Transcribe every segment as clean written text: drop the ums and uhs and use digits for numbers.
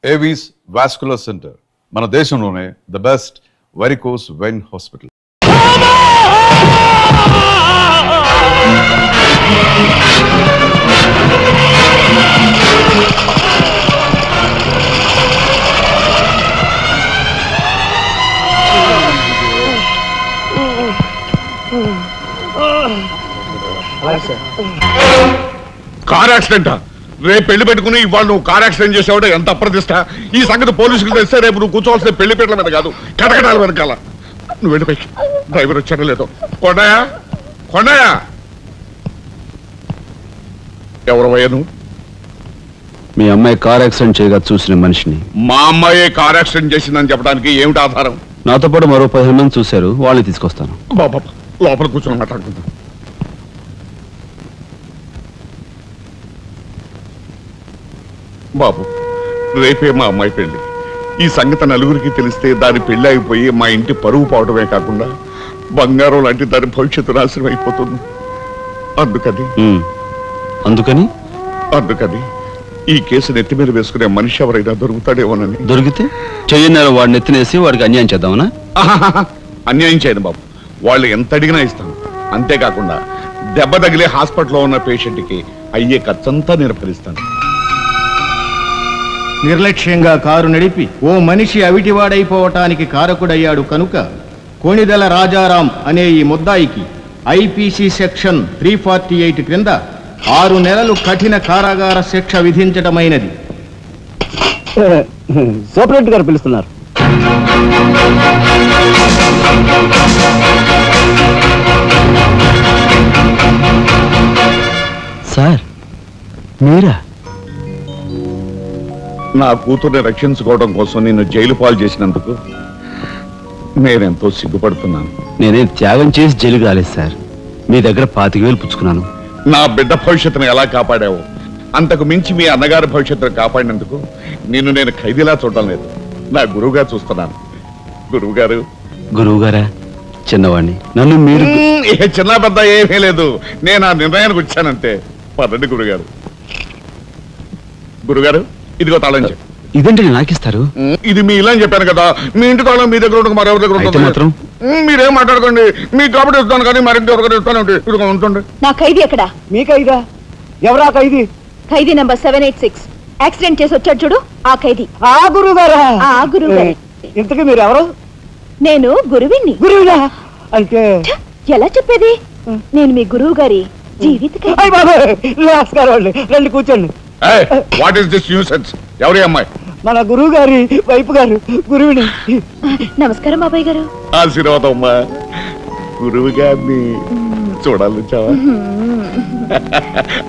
Avis vascular centre మన దేశంలోనే the best varicose vein hospital. Car యాక్సిడెంటా? రేపు పెళ్లి పెట్టుకుని ఇవాళ నువ్వు కార్ యాక్సిడెంట్ చేసావు, ఎంత అప్రదిష్ట. ఈ సంగతి పోలీసులకు తెస్తే రేపు నువ్వు కూర్చోవాల్సిన పెళ్లి పీటల మీద కాదు, కటకటాల వెనకాల. నువ్వు వెళ్ళిపోయి డ్రైవర్ వచ్చాడో లేదో. కొండయా కొండయా, ఎవరవయ్యా నువ్వు? మీ అమ్మాయి కార్ యాక్సిడెంట్ చేయగా చూసిన మనిషిని. మా అమ్మాయి కార్ యాక్సిడెంట్ చేసిందని చెప్పడానికి ఏమిటి ఆధారం? నాతో పాటు మరో 15 మంది చూశారు, వాళ్ళని తీసుకొస్తాను. బాబా లోపల కూర్చొని మాట్లాడుకుందాం. బాబు, రేపే మా అమ్మాయి పెళ్లి. ఈ సంగతి నలుగురికి తెలిస్తే దాని పెళ్లి అయిపోయి మా ఇంటి పరువు పోవడమే కాకుండా బంగారం లాంటి దాని భవిష్యత్తు నాశనం అయిపోతుంది. అందుకని ఈ కేసు నెత్తి మీద వేసుకునే మనిషి ఎవరైనా దొరుకుతాడేమోనని. దొరికితే చెయ్యన్నారు వాడిని ఎత్తినేసి వాడికి అన్యాయం చేద్దామనా? అన్యాయం చేయను బాబు, వాళ్ళు ఎంత అడిగినా ఇస్తాను. అంతేకాకుండా దెబ్బ తగిలే హాస్పిటల్లో ఉన్న పేషెంట్కి అయ్యే ఖర్చంతా నేను భరిస్తాను. నిర్లక్ష్యంగా కారు నడిపి ఓ మనిషి అవిటివాడైపోవటానికి కారకుడయ్యాడు కనుక కోణిదెల రాజారాం అనే ఈ ముద్దాయికి ఐపీసీ సెక్షన్ 348 క్రింద 6 నెలలు కఠిన కారాగార శిక్ష విధించటమైనది. సూపరింటెండెంట్ గారు పిలుస్తున్నారు. సార్ మీరా? నా కూతుర్ని రక్షించుకోవడం కోసం నిన్ను జైలు పాలు చేసినందుకు నేనెంతో సిగ్గుపడుతున్నాను. నేనేం త్యాగం చేసి జైలుకి రాలేదు సార్, మీ దగ్గర 25,000 పుచ్చుకున్నాను. నా బిడ్డ భవిష్యత్తును ఎలా కాపాడావో అంతకు మించి మీ అన్నగారి భవిష్యత్తును కాపాడినందుకు నిన్ను నేను ఖైదీలా చూడడం లేదు, నా గురువుగా చూస్తున్నాను. గురువు గారా? చిన్నవాడిని, నన్ను మీరు చిన్న పెద్ద ఏమీ లేదు, నేను ఆ నిర్ణయానికి వచ్చానంటే. పదండి గురుగారు. గురుగారు, ఇదిగో తాళం చెప్పు. ఇదేంటి నాకిస్తారు? ఇది మీ ఇలా చెప్పాను కదా, మీ ఇంటి తాళం మీ దగ్గర ఉండదు, మరెవరి దగ్గర ఉంటుంది. మాత్రం మీరేం మాట్లాడుకోండి, మీ కాబట్టి ఇస్తాను కానీ మరింటి ఎవరికైనా ఇస్తాను. ఇదిగో ఉంటుంది. నా ఖైదీ ఎక్కడ? మీ ఖైదా? ఎవరా ఖైదీ? ఖైదీ నంబర్ 786. యాక్సిడెంట్ చేసి వచ్చాడు చూడు, ఆ ఖైదీ. ఆ గురువు గారా? ఆ గురువు గారి. ఇంతకీ మీరు ఎవరు? నేను గురువిని. గురువునా అంటే ఎలా చెప్పేది? నేను మీ గురువు గారి జీవిత రండి కూర్చోండి. What is this nuisance? ఎవరి అమ్మాయి? మన గురువు గారి వైపు గారు, గురువుని. నమస్కారం బాబాయ్ గారు. ఆశీర్వాదం అమ్మా. గురువు గారిని చూడాలి చావా?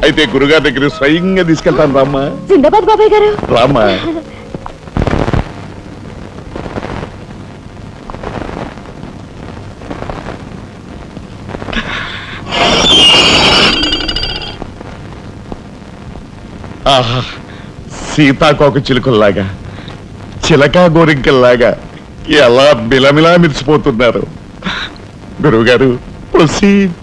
అయితే గురుగారి దగ్గర స్వయంగా తీసుకెళ్తాను రామ్మా. జిందాబాద్ బాబాయ్ గారు. రామ్మా. ఆహా, సీతాకోక చిలుకల్లాగా, చిలకా గోరింకల్లాగా ఎలా మిలమిలా మిరిసిపోతున్నారు. గురువుగారు, ప్రొసీడ్.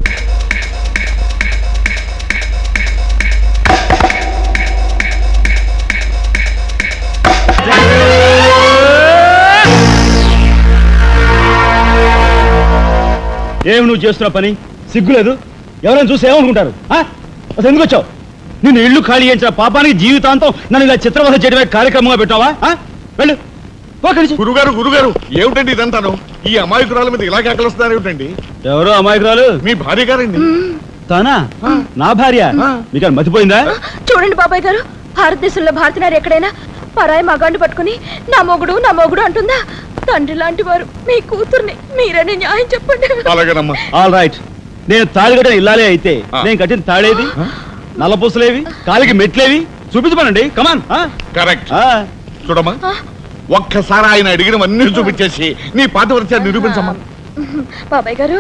ఏమి నువ్వు చేస్తున్న పని? సిగ్గులేదు? ఎవరైనా చూసి ఏమనుకుంటారు? అసలు ఎందుకు వచ్చావు? నిన్ను ఇల్లు ఖాళీ చేయించిన పాపానికి జీవితాంతం నన్ను ఇలా చిత్రవధ చేయడమే కార్యక్రమంగా పెట్టావా? వెళ్ళు. గురుగారు ఏమిటండి ఇదంతాను? ఈ అమాయకురాల మీద ఇలా కేకలుస్తున్నారు ఏమిటండి? ఎవరు అమాయకురాలు? మీ భార్య గారండి. తానా? నా భార్య? మీకు మతిపోయిందా? చూడండి బాబాయ్ గారు, భారతదేశంలో భారతీయులు ఎక్కడైనా పరాయి మగాండు పట్టుకుని నా మొగుడు అంటుందా? తండ్రి లాంటి వారు మీ కూతుర్ని మీరని న్యాయం చెప్పండి. అలాగేనమ్మా. All right. నేను తాళి కట్టిన ఇల్లాలే అయితే నేను కట్టిన తాళేది, నల్లపూసలేవి, కాలికి మెట్లేవి చూపించమనండి. కమాన్. కరెక్ట్. చూడమ్మా, ఒక్కసారి ఆయన అడిగినవన్నీ చూపించేసి నీ పాతివ్రత్యాన్ని నిరూపించమ్మా. బాబాయ్ గారు,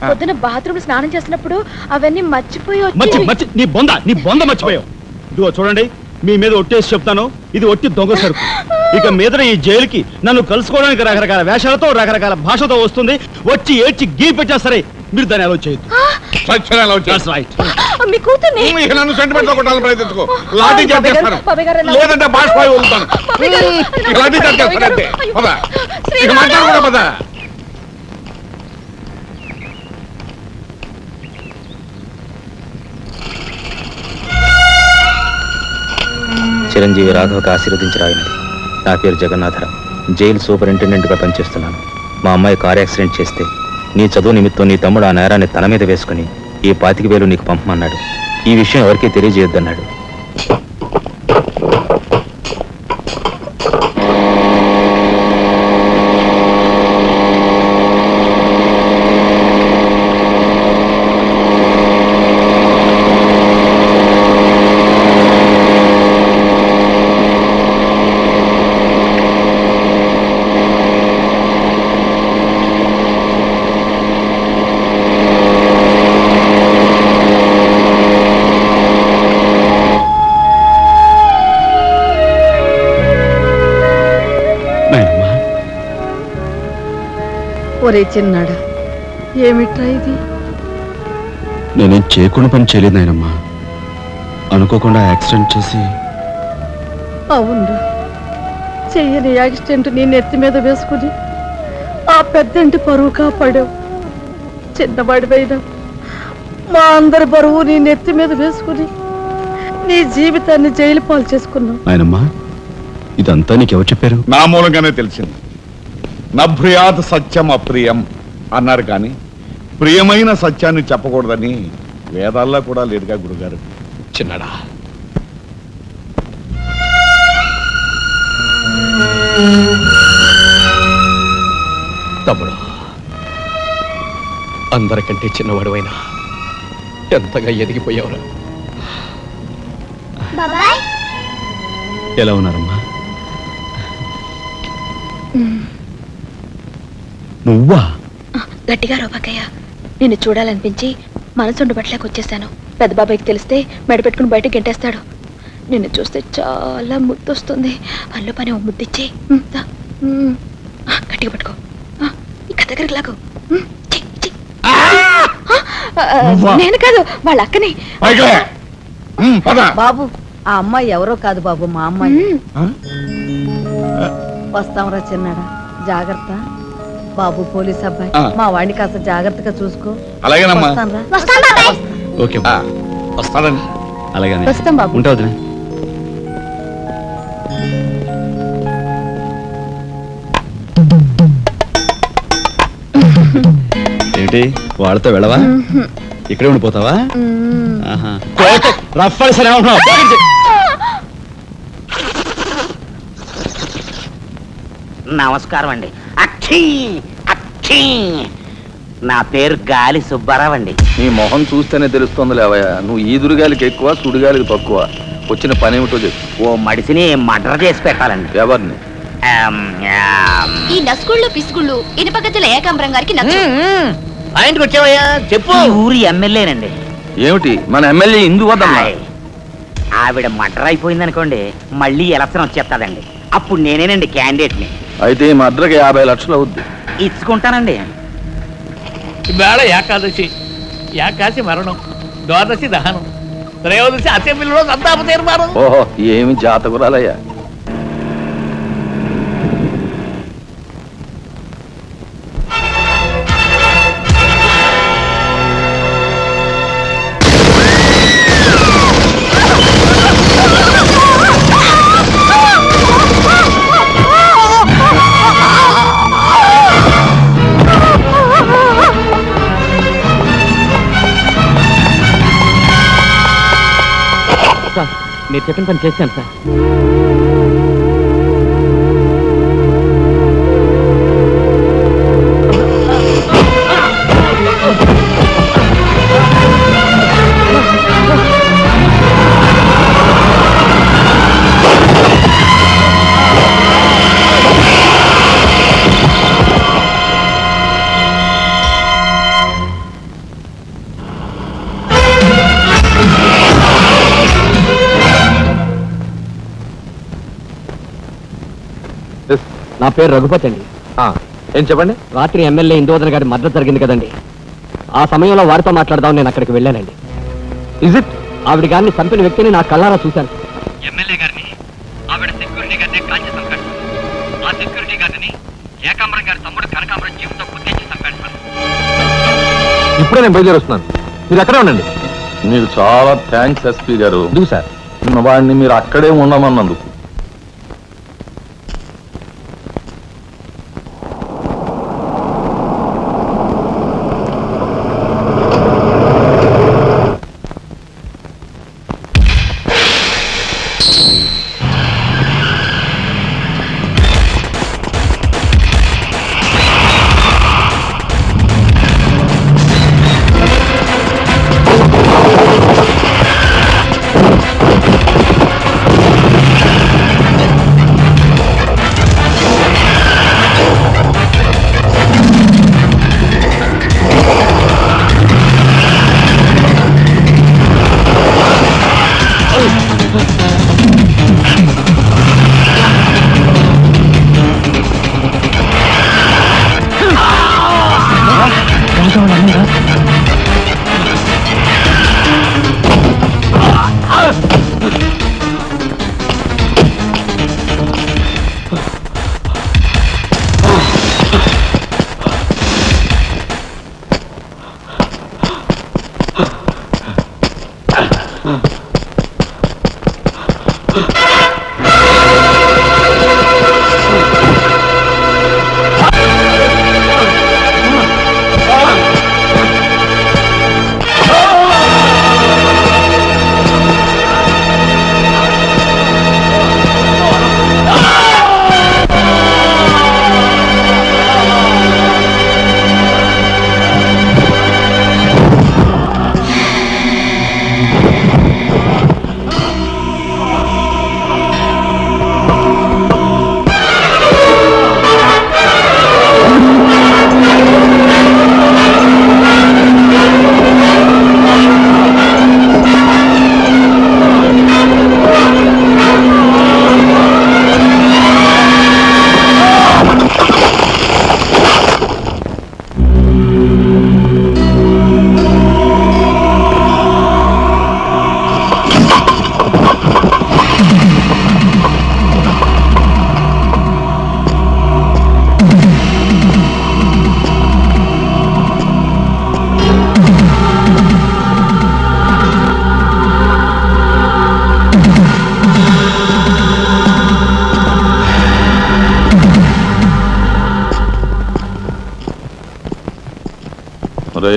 పొద్దున బాత్రూమ్ స్నానం చేసినప్పుడు అవన్నీ మర్చిపోయి నీ బొంద మర్చిపోయావు. ఇదిగో చూడండి, మీ మీద ఒట్టేసి చెప్తాను, ఇది ఒట్టి దొంగ సరుకు. ఇక మీద ఈ జైలుకి నన్ను కలుసుకోవడానికి రకరకాల వేషాలతో రకరకాల భాషతో వస్తుంది. వచ్చి ఏడ్చి గీ పెట్టా సరే, మీరు దాన్ని అలౌ చేయొద్దు. మీ కూతుర్ని నన్ను సెంటిమెంట్ లో కొట్టాలని ప్రయత్నించుకో, లాఠీ చేస్తాను, లేదంటే బాష్పాయి వదులుతాను. బాబాయ్ గారు, ఇలాంటి చేస్తానంటే పద ఇక మాట్లాడకూడదు పద. చిరంజీవి రాఘవకు ఆశీర్వదించరాయినది. నా పేరు జగన్నాథరావు, జైలు సూపరింటెండెంట్గా పనిచేస్తున్నాను. మా అమ్మాయి కారు యాక్సిడెంట్ చేస్తే నీ చదువు నిమిత్తం నీ తమ్ముడు ఆ నేరాన్ని తన మీద వేసుకుని ఈ 25,000 నీకు పంపమన్నాడు. ఈ విషయం ఎవరికీ తెలియజేయొద్దన్నాడు. నాయనమ్మా, ఒరే చిన్నాడా, ఏమిట్రా ఇది? నేనేం చేయకుండా పని చేయలేదు నాయనమ్మా. అనుకోకుండా యాక్సిడెంట్ చేసి అవును, చెయ్యని యాక్సిడెంట్ నీ నెత్తి మీద వేసుకుని ఆ పెద్దంటి పరువు కాపాడావు. చిన్నవాడిపైన మా అందరి బరువు నీ నెత్తి మీద వేసుకుని నీ జీవితాన్ని జైలు పాలు చేసుకున్నావు. నాయనమ్మా, ఇదంతా నీకెవరు చెప్పారు? నా మూలంగానే తెలిసింది. నభ్రియాత్ సత్యం అప్రియం అన్నారు, కానీ ప్రియమైన సత్యాన్ని చెప్పకూడదని వేదాల్లో కూడా లేదుగా గురుగారు. చిన్నడా, తమ్ముడు, అందరికంటే చిన్నవాడువైనా ఎంతగా ఎదిగిపోయావురా. ఎలా ఉన్నారమ్మా? నువ్వా? గట్టిగా రోబకయ్య, నిన్ను చూడాలనిపించి మనసుండు బట్టలేక వచ్చేసాను. పెద్ద బాబాయ్కి తెలిస్తే మెడ పెట్టుకుని బయటకు గెంటేస్తాడు. నిన్ను చూస్తే చాలా ముద్దొస్తుంది. పనిలో పని ఓ ముద్దిచ్చి గట్టిగా పట్టుకో. ఇక దగ్గరికి లాగు. నేను కాదు, వాళ్ళ అక్కని. బాబు, ఆ అమ్మాయి ఎవరో కాదు బాబు, మా అమ్మాయి. వస్తాంరా చిన్నాడా, జాగ్రత్త. బాబు పోలీస్ అబ్బాయి, మా వాడిని కాస్త జాగ్రత్తగా చూసుకో. అలాగేనమ్మా. వస్తానురా. ఓకే వస్తానండి. అలాగే వస్తాం బాబు. ఉంటా వదినా. ఏంటి వాళ్ళతో వెళ్ళవా? ఇక్కడే ఉండిపోతావా? రఫ్ సరే ఉంటున్నావు. నమస్కారం అండి. అక్షీ అక్షీ, నా పేరు గాలి సుబ్బారావు అండి. నీ మొహం చూస్తేనే తెలుస్తోంది లేవయ్యా, నువ్వు ఈదురుగాలికి ఎక్కువ సుడిగాలికి తక్కువ. వచ్చిన పని ఏమిటో చెప్పు. ఓ మడిసిని మర్డర్ చేసి పెట్టాలండి. ఎవరిని? ఈ నస్కుళ్ళు పిసుగుళ్ళు ఇనుపగతుల ఏకాంబరం గారికి నచ్చు. ఆయనకి వచ్చావయ్యా, చెప్పు. ఊరి ఎమ్మెల్యేనండి. ఏమిటి మన ఎమ్మెల్యే ఇందు వద్దమ్మా? ఆవిడ మర్డర్ అయిపోయింది అనుకోండి, మళ్ళీ ఎలక్షన్ వచ్చేస్తాదండి. అప్పుడు నేనేనండి క్యాండిడేట్ని. అయితే మా అద్దరికి 50 లక్షలు అవుద్ది. ఇచ్చుకుంటానండి. ఇవాళ ఏకాదశి, ఏకాశి మరణం, ద్వాదశి దహనం, త్రయోదశి అసెంబ్లీలో సంతాప తీర్మానం. ఓహో, ఏమి జాతకురాలయ్యా. మీరు చెప్పిన పని చేశాను సార్. నా పేరు రఘుపతి అండి. ఏం చెప్పండి. రాత్రి ఎమ్మెల్యే ఇందువదన గారి మద్దతు జరిగింది కదండి, ఆ సమయంలో వారితో మాట్లాడదాం నేను అక్కడికి వెళ్ళానండి. Is it? ఆవిడ గారిని చంపిన వ్యక్తిని నా కళ్ళారా చూశాను. ఎమ్మెల్యే గారిని ఆవిడ సెక్యూరిటీ గారిని కాల్చి ఆ సెక్యూరిటీ గార్డుని ఏకాంబరం గారి తమ్ముడు కనకాంబరం జీవితం గుర్తించి చంపాడు సార్. ఇప్పుడే నేను బయలుదేరి వస్తున్నాను, మీరు ఎక్కడే ఉండండి. మీరు చాలా థ్యాంక్స్ ఎస్పీ గారు. ఎందుకు సార్? వాడిని మీరు అక్కడే ఉండమన్నందుకు.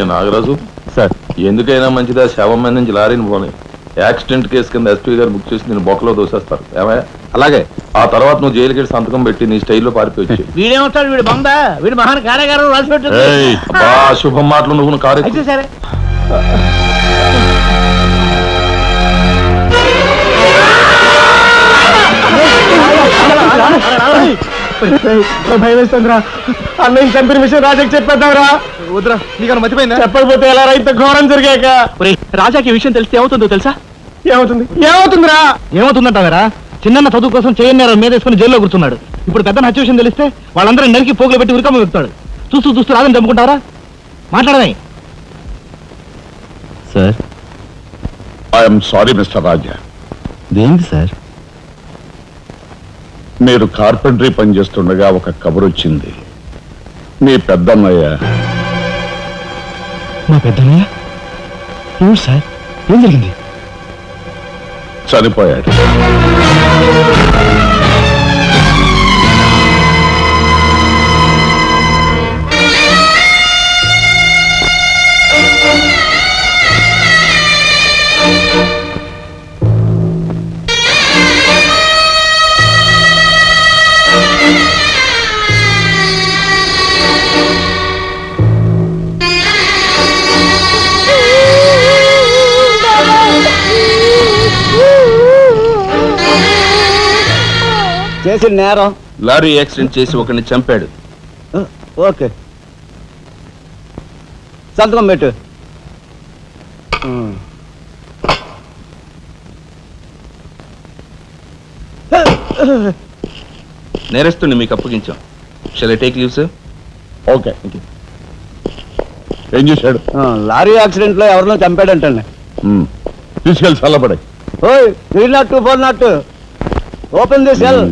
నాగరాజు సార్, ఎందుకైనా మంచిదా శవం మీద నుంచి లారీని పోనీ. యాక్సిడెంట్ కేసు కింద ఎస్పీ గారు బుక్ చేసి నేను బొక్కలో దోసేస్తారు. ఏమయ్యా? అలాగే. ఆ తర్వాత నువ్వు జైలుకి వెళ్ళి సంతకం పెట్టి నీ స్టైల్లో పారిపోయి. వీడేమవుతాడు? వీడు బంద, వీడు మహాన్ కారాగారం రాసి పెట్టు. శుభం మాటలు నువ్వు కారు అయితే సరే. భయం వేస్తుందిరా. అన్నయ్య చంపిన విషయం రాజాకి చెప్పేద్దాంరా. వద్దురా, నీకన్నా మర్చిపోయిందా? చెప్పకపోతే ఎలా ఇంత ఘోరం జరిగాక. రాజాకి ఈ విషయం తెలిస్తే ఏమవుతుందో తెలుసా? ఏమవుతుందిరా? ఏమవుతుందంటారా? చిన్న చదువు కోసం చేయన్నారు మీద వేసుకుని జైల్లో కూర్చున్నాడు. ఇప్పుడు పెద్ద హత్య విషయం తెలిస్తే వాళ్ళందరూ నరికి పోగులు పెట్టి ఉరికమ్మ వెళ్తాడు. చూస్తూ చూస్తూ రాజని చంపుకుంటారా? మాట్లాడదాయి సార్. ఐఎమ్ సారీ మిస్టర్ రాజా. దేనికి సార్? మీరు కార్పెంటరీ పని చేస్తుండగా ఒక కబురు వచ్చింది. మీ పెద్దన్నయ్య. మా పెద్దన్నయ్య? ఎవరు సార్? ఏం జరిగింది? చనిపోయాడు. చేసిన నేరం లారీ యాక్సిడెంట్ చేసి ఒకరిని చంపాడు. ఓకే, సంతకం పెట్టు. నేరస్తుని మీకు అప్పగించాం. Shall I take leave sir? Okay. ఏం చేశాడు? లారీ యాక్సిడెంట్ లో ఎవరినో చంపాడంటండి. తీసుకెళ్ళి చల్లబడే. ఓయ్, 302, 402, open the cell.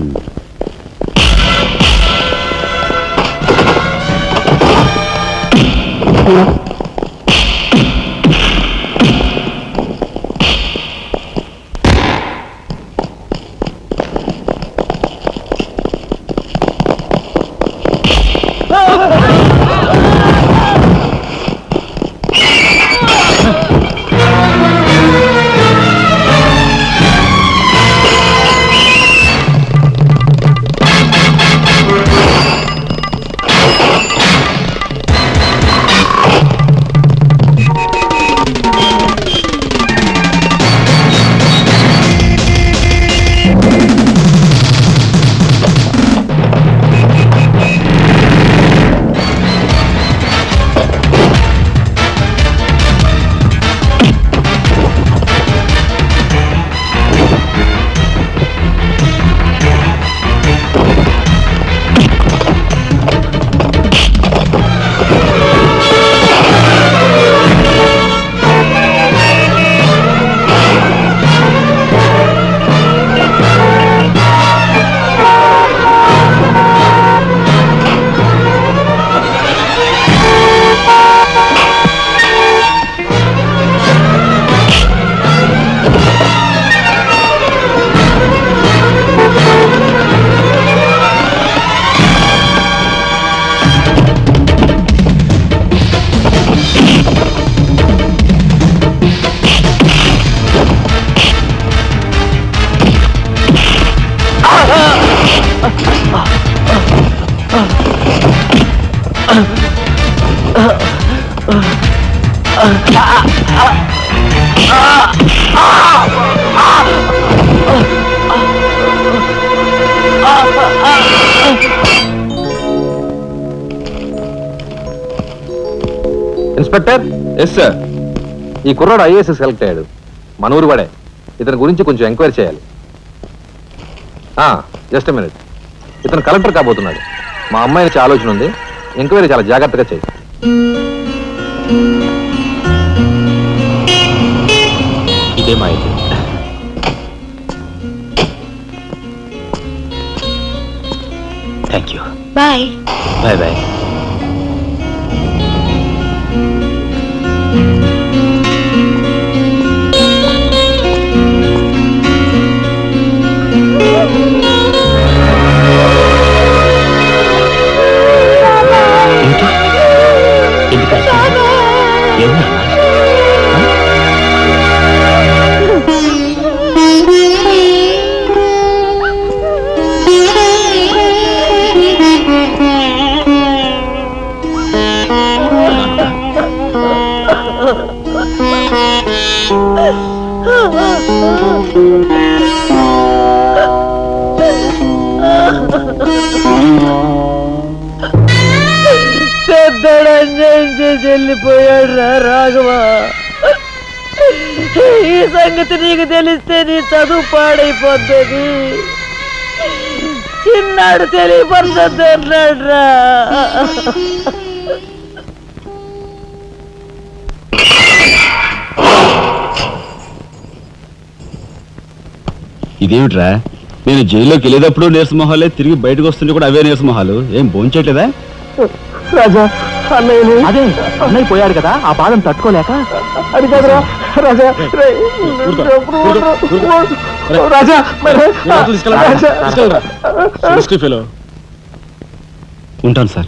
Inspector. Yes sir. ఈ కుర్రాడు ఐఏఎస్ సెలెక్ట్ అయ్యాడు, మన ఊరు వాడే. ఇతని గురించి కొంచెం ఎంక్వైరీ చేయాలి. Just minute. ఇతను కలెక్టర్ కాబోతున్నాడు. మా అమ్మాయి నుంచి ఆలోచన ఉంది, ఎంక్వైరీ చాలా జాగ్రత్తగా చేయి. ఇదేమా అయితే? Thank you. Bye. Bye bye. వెళ్ళిపోయాడు రా రాఘవ. ఈ సంగతి నీకు తెలిస్తే నీ చదువు పాడైపోతుంది. చిన్నాడు తెలియపడుతుంది అన్నాడు రా. ఇదేమిట్రా, నేను జైల్లోకి వెళ్ళేటప్పుడు నీరసమొహాలే, తిరిగి బయటకు వస్తుంటే కూడా అవే నీరసమొహాలు. ఏం భోంచేయట్లేదా? రాజా, అదే అన్నయ్య పోయాడు కదా, ఆ బాధను తట్టుకోలేక అది కదరా రాజా. రాజా ఉంటాను సార్.